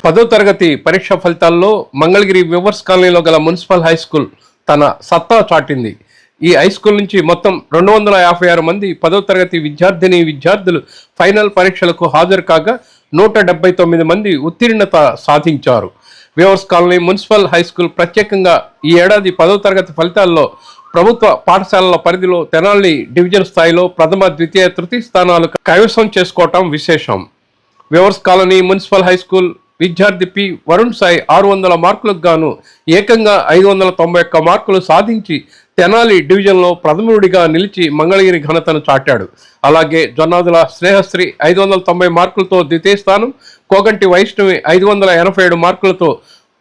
10వ తరగతి పరీక్ష ఫలితాల్లో మంగళగిరి వ్యూవర్స్ కాలనీలో గల మున్సిపల్ హై స్కూల్ తన సత్తా చాటింది. ఈ హై స్కూల్ నుంచి మొత్తం 256 మంది 10వ తరగతి విద్యార్థులు ఫైనల్ పరీక్షలకు హాజరు కాగా 179 మంది ఉత్తీర్ణత సాధించారు. Viewers colony municipal high school ప్రత్యేకంగా ఈ ఏడాది 10వ తరగతి ఫలితాల్లో ప్రభుత్వ పాఠశాలల పరిధిలో తెనాలి డివిజన్ స్థాయిలో ప్రథమ, ద్వితీయ, తృతీయ స్థానాలు కైవసం చేసుకోవటం విశేషం. Viewers colony municipal high school విద్యార్థి పి వరుణ్ సాయి 600 మార్కులకు గాను ఏకంగా 591 మార్కులు సాధించి తెనాలి డివిజన్లో ప్రథముడిగా నిలిచి మంగళగిరి ఘనతను చాటాడు. అలాగే జొన్నాదుల స్నేహశ్రీ 590 మార్కులతో ద్వితీయ స్థానం, కోగంటి వైష్ణవి 587 మార్కులతో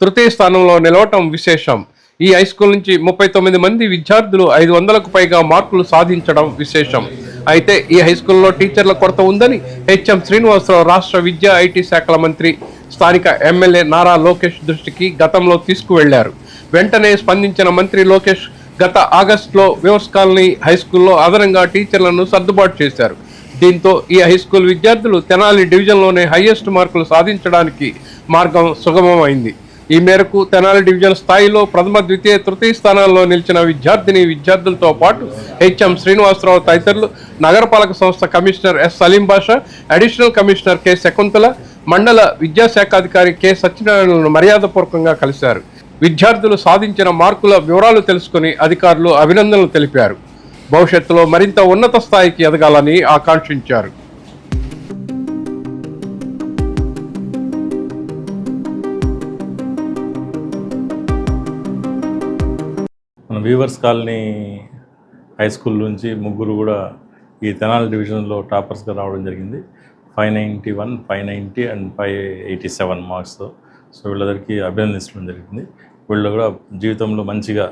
తృతీయ స్థానంలో నిలవటం విశేషం. ఈ హై స్కూల్ నుంచి 39 మంది విద్యార్థులు 500కు పైగా మార్కులు సాధించడం విశేషం. అయితే ఈ హై స్కూల్లో టీచర్ల కొరత ఉందని హెచ్ఎం శ్రీనివాసరావు రాష్ట్ర విద్యా ఐటీ శాఖల మంత్రి, స్థానిక ఎమ్మెల్యే నారా లోకేష్ దృష్టికి గతంలో తీసుకువెళ్లారు. వెంటనే స్పందించిన మంత్రి లోకేష్ గత ఆగస్టులో వ్యూవర్స్ కాలనీ హై స్కూల్లో అదనంగా టీచర్లను సర్దుబాటు చేశారు. దీంతో ఈ హై స్కూల్ విద్యార్థులు తెనాలి డివిజన్లోనే హైయెస్ట్ మార్కులు సాధించడానికి మార్గం సుగమమైంది. ఈ మేరకు తెనాలి డివిజన్ స్థాయిలో ప్రథమ, ద్వితీయ, తృతీయ స్థానాల్లో నిలిచిన విద్యార్థులతో పాటు హెచ్ఎం శ్రీనివాసరావు తదితరులు నగరపాలక సంస్థ కమిషనర్ ఎస్ సలీం బాషా, అడిషనల్ కమిషనర్ కె శకుంతల, మండల విద్యాశాఖాధికారి కె సత్యనారాయణను మర్యాదపూర్వకంగా కలిశారు. విద్యార్థులు సాధించిన మార్కుల వివరాలు తెలుసుకుని అధికారులు అభినందనలు తెలిపారు. భవిష్యత్తులో మరింత ఉన్నత స్థాయికి ఎదగాలని ఆకాంక్షించారు. మన వ్యూవర్స్ కాలనీ హై స్కూల్ నుంచి ముగ్గురు కూడా ఈ తెనాలి డివిజన్లో టాపర్స్గా రావడం జరిగింది. 591, 590 అండ్ 587 మార్క్స్తో. సో వీళ్ళందరికీ అభినందించడం జరిగింది. వీళ్ళు కూడా జీవితంలో మంచిగా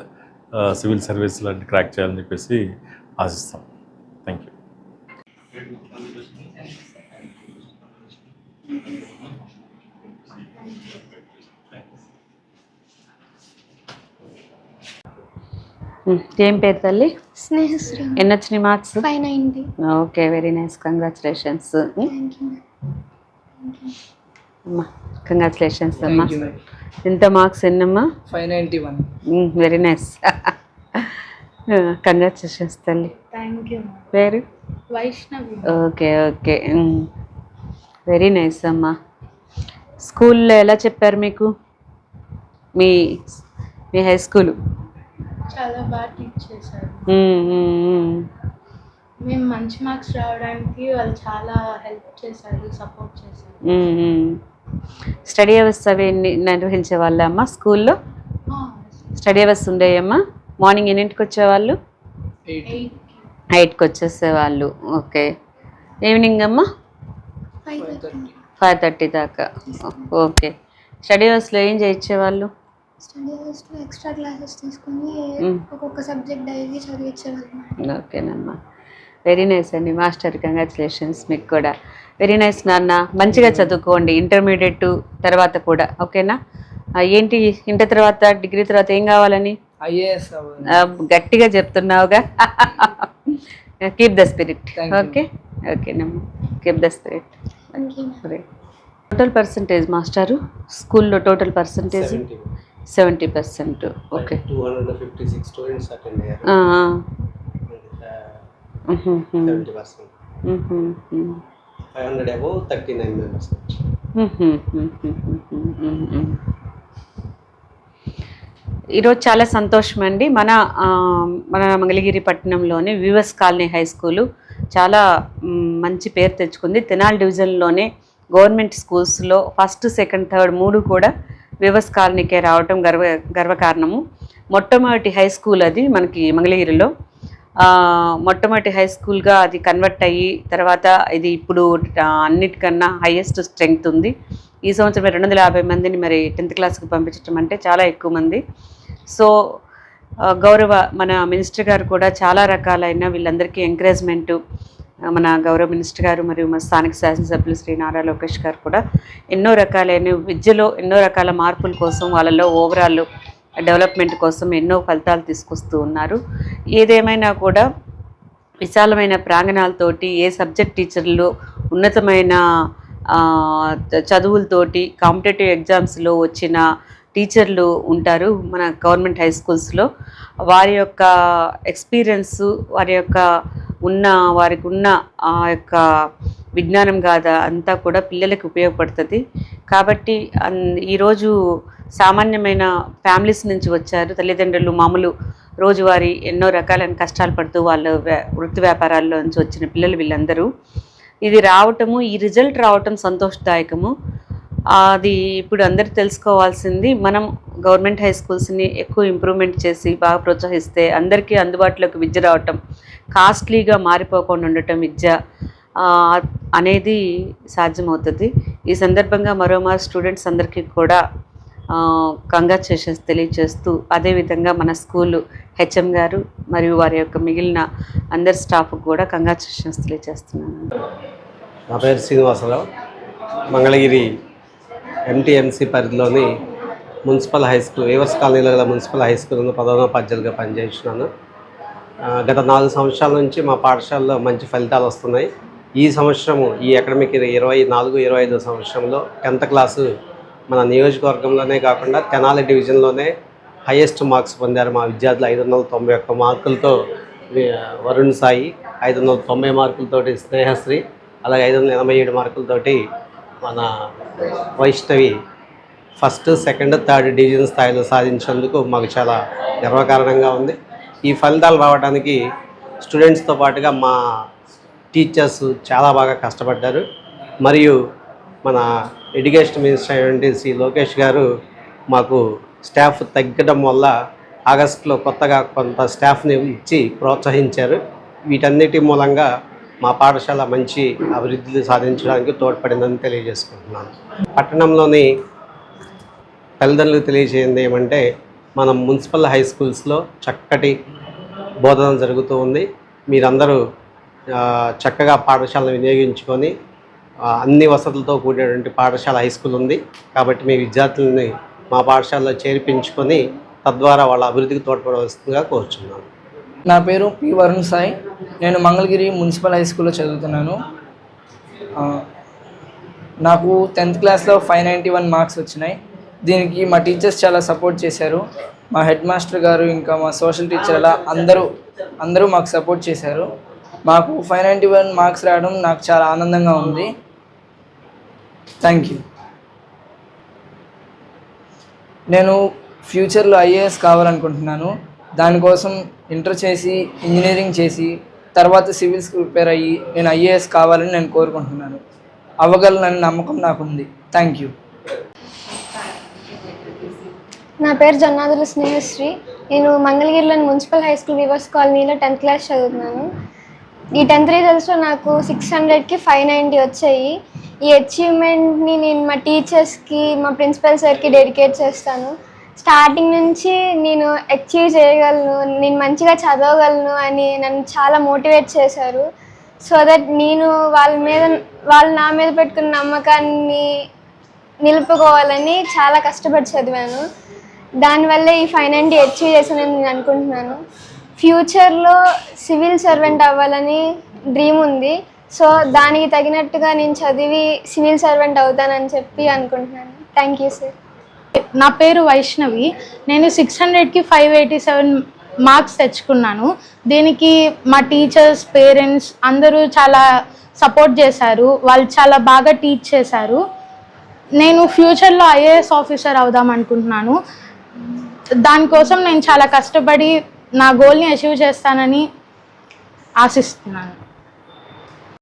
సివిల్ సర్వీస్ లాంటి క్రాక్ చేయాలని చెప్పేసి ఆశిస్తాం. Thank you. ఏం పేరు తల్లి? స్నేహశ్రీ. ఎన్ని వచ్చినాయి marks? 590. Okay, very nice, congratulations అమ్మా. కంగ్రాచులేషన్స్ అమ్మా. ఎంత మార్క్స్ ఎన్నమ్మా? 591. Very nice. కంగ్రాచులేషన్స్ తల్లి. Thank you. పేరు? Vaishnavi. Okay okay, very nice అమ్మా. స్కూల్లో ఎలా చెప్పారు మీకు మీ హై స్కూలు? చాలా బాగా టీచ్ చేశారు. మేము మంచి మార్క్స్ రావడానికి వాళ్ళు చాలా హెల్ప్ చేశారు, సపోర్ట్ చేశారు. స్టడీ అవర్స్ అవి నిర్వహించే వాళ్ళ అమ్మా స్కూల్లో? Study hours ఉండేయమ్మా. మార్నింగ్ ఎన్నింటికి వచ్చేవాళ్ళు? 8కి వచ్చేసేవాళ్ళు. ఓకే. ఈవినింగ్ అమ్మా 5:30 దాకా. ఓకే. స్టడీ అవర్స్లో ఏం చేయించేవాళ్ళు? స్టడీ అవర్స్లో ఎక్స్ట్రా క్లాసెస్ తీసుకుని ఒక్కొక్క సబ్జెక్ట్ డైలీ చదివించేవాళ్ళం. ఓకేనమ్మా, వెరీ నైస్ అండి. మాస్టర్ కంగ్రాచులేషన్స్ మీకు కూడా. వెరీ నైస్ నాన్న, మంచిగా చదువుకోండి ఇంటర్మీడియట్ తర్వాత కూడా. ఓకేనా? ఏంటి ఇంటర్ తర్వాత, డిగ్రీ తర్వాత ఏం కావాలని? IAS. గట్టిగా చెప్తున్నావుగా. Keep the spirit. ఓకే ఓకేనమ్మా, keep the spirit. Total percentage మాస్టారు స్కూల్లో? Total percentage 70%. Okay. 256 students attend అయ్యారు. 70%. 500 above 39 members. ఈరోజు చాలా సంతోషం అండి. మన మంగళగిరి పట్టణంలోని వ్యూవర్స్ కాలనీ హై స్కూలు చాలా మంచి పేరు తెచ్చుకుంది. తెనాలి డివిజన్లోనే గవర్నమెంట్ స్కూల్స్లో ఫస్ట్, సెకండ్, థర్డ్ 3 కూడా వ్యూవర్స్ కాలనీకే రావటం గర్వకారణము. మొట్టమొదటి హై స్కూల్ అది మనకి మంగళగిరిలో. మొట్టమొదటి హై స్కూల్గా అది కన్వర్ట్ అయ్యి తర్వాత ఇది ఇప్పుడు అన్నిటికన్నా హైయెస్ట్ స్ట్రెంగ్త్ ఉంది. ఈ సంవత్సరం 250 మందిని మరి 10th క్లాస్కి పంపించడం అంటే చాలా ఎక్కువ మంది. సో గౌరవ మన మినిస్టర్ గారు కూడా చాలా రకాలైన వీళ్ళందరికీ ఎంకరేజ్మెంటు, మన గౌరవ మినిస్టర్ గారు మరియు మన స్థానిక శాసనసభ్యులు శ్రీ నారా లోకేష్ గారు కూడా ఎన్నో రకాలైన విద్యలో ఎన్నో రకాల మార్పుల కోసం, వాళ్ళలో ఓవరాల్ డెవలప్మెంట్ కోసం ఎన్నో ఫలితాలు తీసుకొస్తూ ఉన్నారు. ఏదేమైనా కూడా విశాలమైన ప్రాంగణాలతోటి ఏ సబ్జెక్ట్ టీచర్లు ఉన్నతమైన చదువులతోటి కాంపిటేటివ్ ఎగ్జామ్స్లో వచ్చిన టీచర్లు ఉంటారు మన గవర్నమెంట్ హై స్కూల్స్లో. వారి యొక్క ఎక్స్పీరియన్సు, వారికి ఉన్న ఆ యొక్క విజ్ఞానం కాదా అంతా కూడా పిల్లలకి ఉపయోగపడుతుంది. కాబట్టి ఈరోజు సామాన్యమైన ఫ్యామిలీస్ నుంచి వచ్చారు తల్లిదండ్రులు, మామూలు రోజువారీ ఎన్నో రకాలైన కష్టాలు పడుతూ వాళ్ళ వృత్తి వ్యాపారాల్లో నుంచి వచ్చిన పిల్లలు వీళ్ళందరూ. ఇది రావటము, ఈ రిజల్ట్ రావటం సంతోషదాయకము. అది ఇప్పుడు అందరూ తెలుసుకోవాల్సింది, మనం గవర్నమెంట్ హై స్కూల్స్ని ఎక్కువ ఇంప్రూవ్మెంట్ చేసి బాగా ప్రోత్సహిస్తే అందరికీ అందుబాటులోకి విద్య రావటం, కాస్ట్లీగా మారిపోకుండా ఉండటం విద్య అనేది సాధ్యమవుతుంది. ఈ సందర్భంగా మరోమారు స్టూడెంట్స్ అందరికీ కూడా కంగ్రాచ్యులేషన్స్ తెలియజేస్తూ, అదేవిధంగా మన స్కూలు హెచ్ఎం గారు మరియు వారి యొక్క మిగిలిన అందరి స్టాఫ్ కూడా కంగ్రాచ్యులేషన్స్ తెలియజేస్తున్నాను. నా పేరు శ్రీనివాసరావు. మంగళగిరి ఎంటీఎంసీ పరిధిలోని మున్సిపల్ హై స్కూల్, వీవర్స్ కాలనీలో గల మున్సిపల్ హై స్కూల్లో ప్రధానోపాధ్యాయులుగా పనిచేస్తున్నాను. గత 4 సంవత్సరాల నుంచి మా పాఠశాలలో మంచి ఫలితాలు వస్తున్నాయి. ఈ సంవత్సరము, ఈ అకాడమిక్ 24-25 సంవత్సరంలో 10th క్లాసు మన నియోజకవర్గంలోనే కాకుండా తెనాలి డివిజన్లోనే హైయెస్ట్ మార్క్స్ పొందారు మా విద్యార్థులు. 591 మార్కులతో వరుణ్ సాయి, 590 మార్కులతోటి స్నేహశ్రీ, అలాగే 587 మార్కులతోటి మన Vaishnavi first, second, third division స్థాయిలో సాధించినందుకు మాకు చాలా గర్వకారణంగా ఉంది. ఈ ఫలితాలు రావడానికి స్టూడెంట్స్తో పాటుగా మా టీచర్స్ చాలా బాగా కష్టపడ్డారు. మరియు మన ఎడ్యుకేషన్ మినిస్టర్ అయినటువంటి శ్రీ లోకేష్ గారు మాకు స్టాఫ్ తగ్గడం వల్ల ఆగస్టులో కొత్తగా కొంత స్టాఫ్ని ఇచ్చి ప్రోత్సహించారు. వీటన్నిటి మూలంగా మా పాఠశాల మంచి అభివృద్ధి సాధించడానికి తోడ్పడిందని తెలియజేసుకుంటున్నాను. పట్టణంలోని తల్లిదండ్రులకు తెలియజేయండి ఏమంటే, మనం మున్సిపల్ హై స్కూల్స్లో చక్కటి బోధన జరుగుతూ ఉంది. మీరందరూ చక్కగా పాఠశాలను వినియోగించుకొని, అన్ని వసతులతో కూడినటువంటి పాఠశాల హై స్కూల్ ఉంది కాబట్టి మీ విద్యార్థులని మా పాఠశాలలో చేర్పించుకొని తద్వారా వాళ్ళ అభివృద్ధికి తోడ్పడవలసిందిగా కోరుచున్నాను. నా పేరు పి వరుణ్ సాయి. నేను మంగళగిరి మున్సిపల్ హై స్కూల్లో చదువుతున్నాను. నాకు 10th క్లాస్లో 591 మార్క్స్ వచ్చినాయి. దీనికి మా టీచర్స్ చాలా సపోర్ట్ చేశారు. మా హెడ్ మాస్టర్ గారు, ఇంకా మా సోషల్ టీచర్, అలా అందరూ మాకు సపోర్ట్ చేశారు. మాకు 591 మార్క్స్ రావడం నాకు చాలా ఆనందంగా ఉంది. Thank you. నేను ఫ్యూచర్లో ఐఏఎస్ కావాలనుకుంటున్నాను. దానికోసం ఇంటర్ చేసి, ఇంజనీరింగ్ చేసి, తర్వాత సివిల్స్కి ప్రిపేర్ అయ్యి నేను ఐఏఎస్ కావాలని నేను కోరుకుంటున్నాను. అవ్వగలనని నమ్మకం నాకుంది. Thank you. నా పేరు జొన్నాదుల స్నేహశ్రీ. నేను మంగళగిరిలోని మున్సిపల్ హై స్కూల్ వీవర్స్ కాలనీలో 10th క్లాస్ చదువుతున్నాను. ఈ 10th రిజల్ట్స్లో నాకు 600కి 590 వచ్చాయి. ఈ అచీవ్మెంట్ని నేను మా టీచర్స్కి, మా ప్రిన్సిపల్ సార్కి డెడికేట్ చేస్తాను. స్టార్టింగ్ నుంచి నేను అచీవ్ చేయగలను, నేను మంచిగా చదవగలను అని నన్ను చాలా మోటివేట్ చేశారు. సో దట్ నేను వాళ్ళు నా మీద పెట్టుకున్న నమ్మకాన్ని నిలుపుకోవాలని చాలా కష్టపడి చదివాను. దానివల్ల ఈ 590 అచీవ్ చేశానని నేను అనుకుంటున్నాను. ఫ్యూచర్లో సివిల్ సర్వెంట్ అవ్వాలని డ్రీమ్ ఉంది. సో దానికి తగినట్టుగా నేను చదివి సివిల్ సర్వెంట్ అవుతానని చెప్పి అనుకుంటున్నాను. Thank you sir. నా పేరు వైష్ణవి. నేను 600కి 587 మార్క్స్ తెచ్చుకున్నాను. దీనికి మా టీచర్స్, పేరెంట్స్ అందరూ చాలా సపోర్ట్ చేశారు. వాళ్ళు చాలా బాగా టీచ్ చేశారు. నేను ఫ్యూచర్లో ఐఏఎస్ ఆఫీసర్ అవుదాం అనుకుంటున్నాను. దానికోసం నేను చాలా కష్టపడి నా గోల్ని అచీవ్ చేస్తానని ఆశిస్తున్నాను.